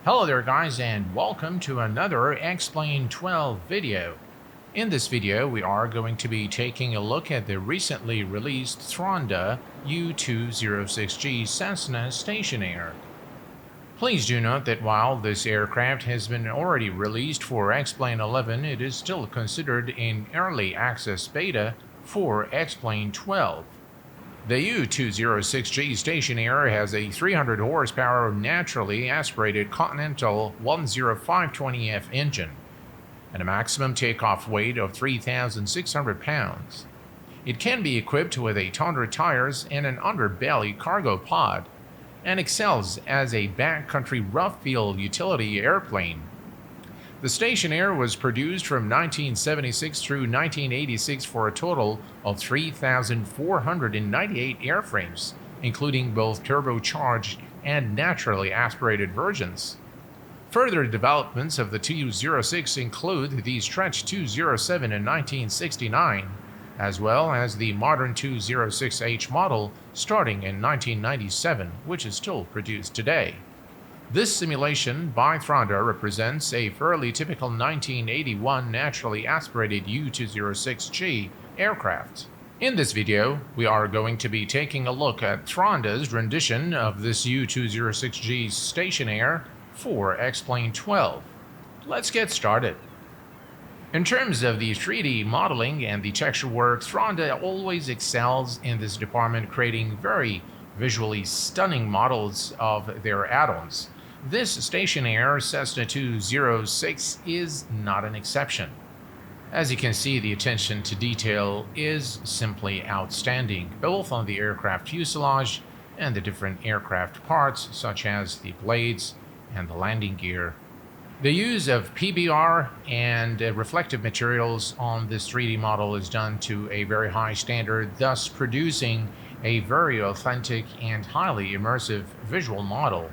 Hello there guys, and welcome to another X-Plane 12 video. In this video we are going to be taking a look at the recently released Thranda U206G Cessna Stationair. Please do note that while this aircraft has been already released for X-Plane 11, it is still considered in early access beta for X-Plane 12. The U206G Stationair has a 300 horsepower naturally aspirated Continental IO-520-F engine and a maximum takeoff weight of 3,600 pounds. It can be equipped with a tundra tires and an underbelly cargo pod, and excels as a backcountry rough field utility airplane. The Stationair was produced from 1976 through 1986 for a total of 3,498 airframes, including both turbocharged and naturally aspirated versions. Further developments of the 206 include the Stretch 207 in 1969, as well as the modern 206H model starting in 1997, which is still produced today. This simulation by Thranda represents a fairly typical 1981 naturally aspirated U206G aircraft. In this video, we are going to be taking a look at Thranda's rendition of this U206G Stationair for X-Plane 12. Let's get started. In terms of the 3D modeling and the texture work, Thranda always excels in this department, creating very visually stunning models of their add-ons. This Stationair Cessna 206 is not an exception. As you can see, the attention to detail is simply outstanding, both on the aircraft fuselage and the different aircraft parts, such as the blades and the landing gear. The use of PBR and reflective materials on this 3D model is done to a very high standard, thus producing a very authentic and highly immersive visual model.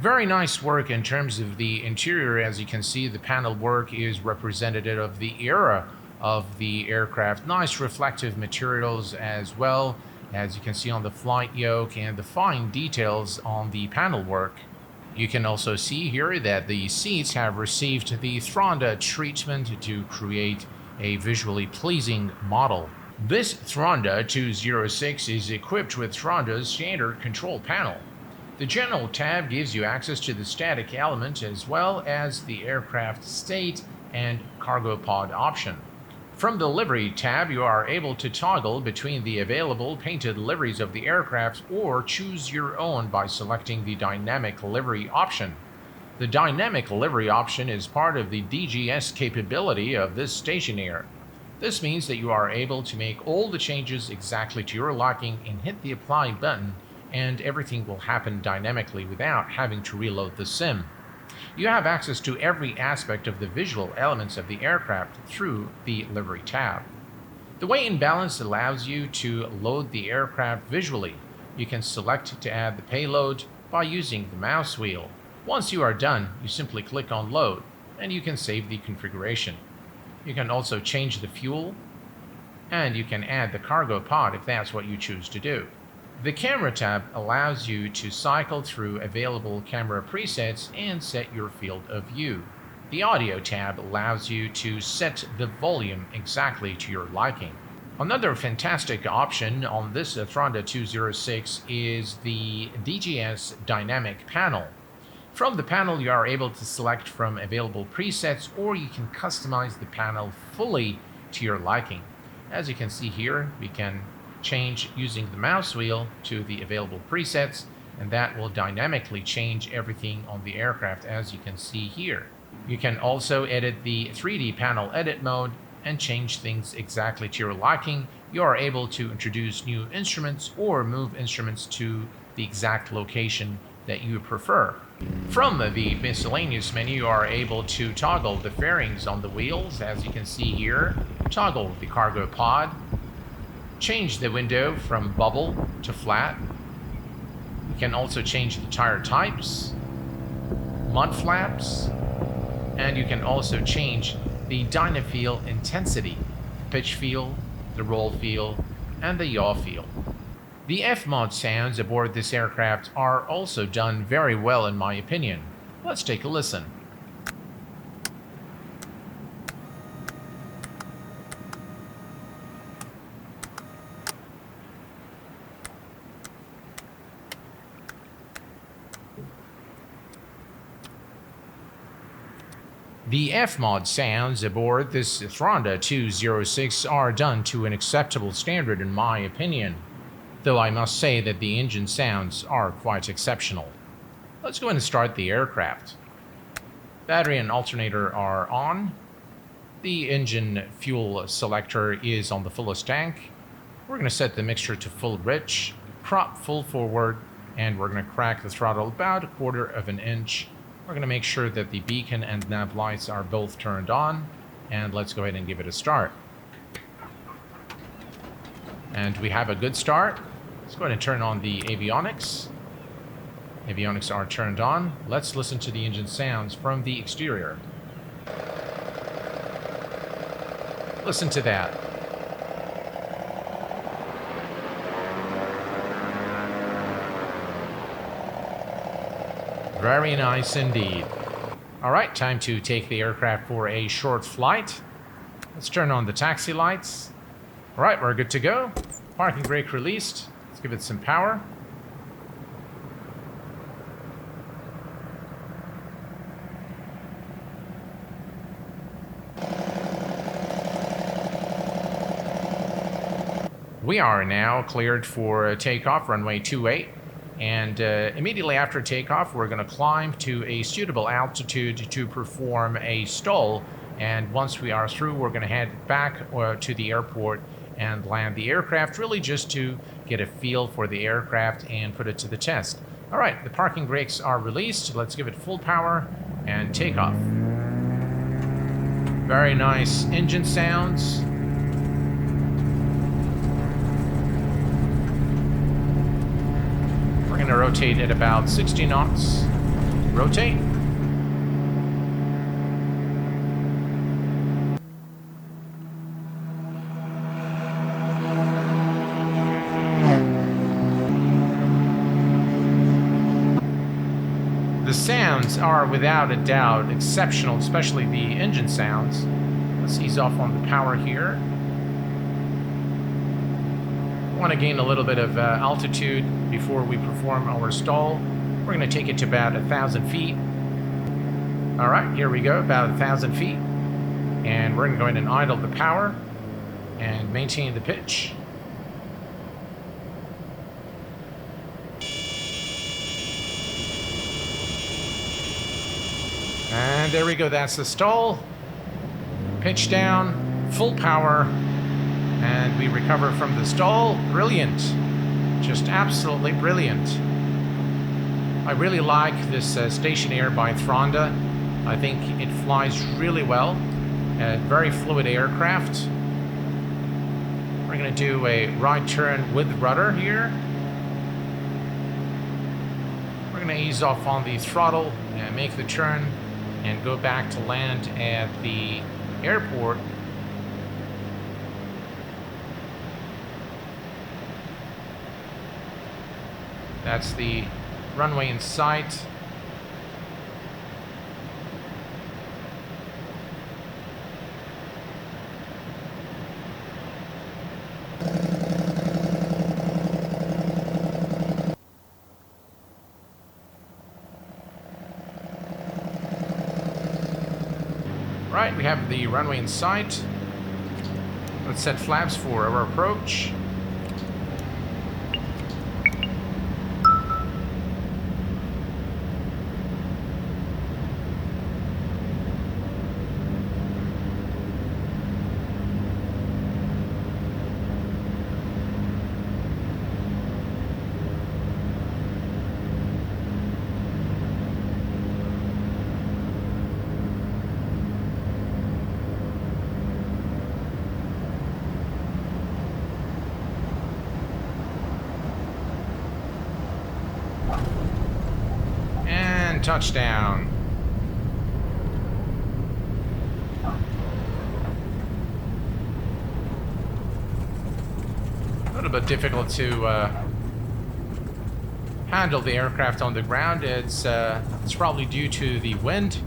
Very nice work in terms of the interior. As you can see, the panel work is representative of the era of the aircraft. Nice reflective materials, as well as you can see on the flight yoke, and the fine details on the panel work. You can also see here that the seats have received the Thranda treatment to create a visually pleasing model. This Thranda 206 is equipped with Thranda's standard control panel. The General tab gives you access to the static element as well as the aircraft state and cargo pod option. From the Livery tab, you are able to toggle between the available painted liveries of the aircraft or choose your own by selecting the Dynamic Livery option. The Dynamic Livery option is part of the DGS capability of this Stationair. This means that you are able to make all the changes exactly to your liking and hit the Apply button, and everything will happen dynamically without having to reload the sim. You have access to every aspect of the visual elements of the aircraft through the Livery tab. The weight and balance allows you to load the aircraft visually. You can select to add the payload by using the mouse wheel. Once you are done, you simply click on Load, and you can save the configuration. You can also change the fuel, and you can add the cargo pod if that's what you choose to do. The Camera tab allows you to cycle through available camera presets and set your field of view. The Audio tab allows you to set the volume exactly to your liking. Another fantastic option on this Thranda 206 is the DGS Dynamic panel. From the panel, you are able to select from available presets, or you can customize the panel fully to your liking. As you can see here, we can change using the mouse wheel to the available presets, and that will dynamically change everything on the aircraft, as you can see here. You can also edit the 3D panel edit mode and change things exactly to your liking. You are able to introduce new instruments or move instruments to the exact location that you prefer. From the miscellaneous menu, you are able to toggle the fairings on the wheels, as you can see here, toggle the cargo pod, change the window from bubble to flat. You can also change the tire types, mud flaps, and you can also change the dynafeel intensity, pitch feel, the roll feel, and the yaw feel. The FMOD sounds aboard this aircraft are also done very well in my opinion. Let's take a listen. The FMOD sounds aboard this Thranda 206 are done to an acceptable standard in my opinion, though I must say that the engine sounds are quite exceptional. Let's go ahead and start the aircraft. Battery and alternator are on. The engine fuel selector is on the fullest tank. We're going to set the mixture to full rich, prop full forward, and we're going to crack the throttle about 1/4 of an inch. We're going to make sure that the beacon and nav lights are both turned on, and let's go ahead and give it a start. And we have a good start. Let's go ahead and turn on the avionics. Avionics are turned on. Let's listen to the engine sounds from the exterior. Listen to that. Very nice indeed. Alright, time to take the aircraft for a short flight. Let's turn on the taxi lights. Alright, we're good to go. Parking brake released. Let's give it some power. We are now cleared for takeoff, runway 28. And immediately after takeoff, we're going to climb to a suitable altitude to perform a stall. And once we are through, we're going to head back to the airport and land the aircraft, really just to get a feel for the aircraft and put it to the test. All right, the parking brakes are released. Let's give it full power and take off. Very nice engine sounds. We're going to rotate at about 60 knots. Rotate. The sounds are without a doubt exceptional, especially the engine sounds. Let's ease off on the power here. Want to gain a little bit of altitude before we perform our stall. We're going to take it to about 1,000 feet. All right, here we go, about 1,000 feet. And we're going to go ahead and idle the power and maintain the pitch. And there we go, that's the stall. Pitch down, full power, and we recover from the stall. Brilliant. Just absolutely brilliant. I really like this Stationair by Thranda. I think it flies really well. Very fluid aircraft. We're going to do a right turn with rudder here. We're going to ease off on the throttle and make the turn and go back to land at the airport. That's the runway in sight. Right, we have the runway in sight. Let's set flaps for our approach. Touchdown. A little bit difficult to handle the aircraft on the ground. It's probably due to the wind.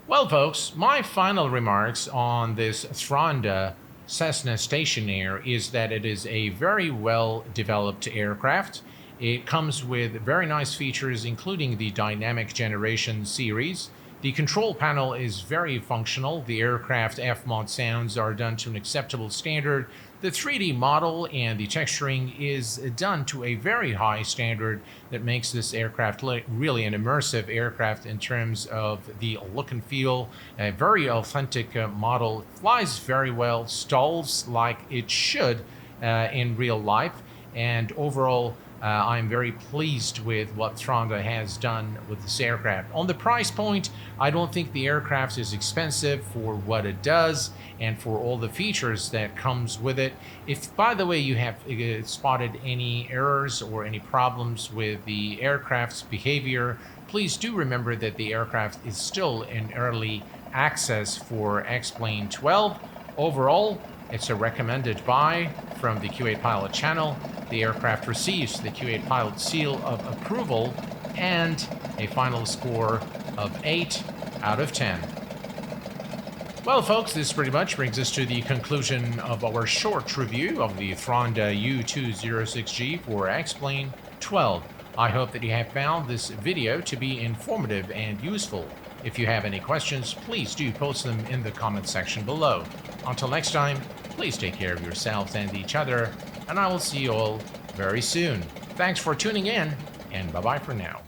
Well, folks, my final remarks on this Thranda Cessna Stationair is that it is a very well developed aircraft. It comes with very nice features, including the dynamic generation series. The control panel is very functional. The aircraft FMOD sounds are done to an acceptable standard. The 3D model and the texturing is done to a very high standard that makes this aircraft really an immersive aircraft in terms of the look and feel. A very authentic model, flies very well, stalls like it should in real life, and overall I'm very pleased with what Thranda has done with this aircraft. On the price point, I don't think the aircraft is expensive for what it does and for all the features that comes with it. If, by the way, you have spotted any errors or any problems with the aircraft's behavior, please do remember that the aircraft is still in early access for xplane 12. Overall, it's a recommended buy from the Q8 Pilot channel. The aircraft receives the Q8 Pilot seal of approval and a final score of 8 out of 10. Well, folks, this pretty much brings us to the conclusion of our short review of the Thranda U206G for xplane 12. I hope that you have found this video to be informative and useful. If you have any questions, please do post them in the comment section below. Until next time, please take care of yourselves and each other, and I will see you all very soon. Thanks for tuning in, and bye-bye for now.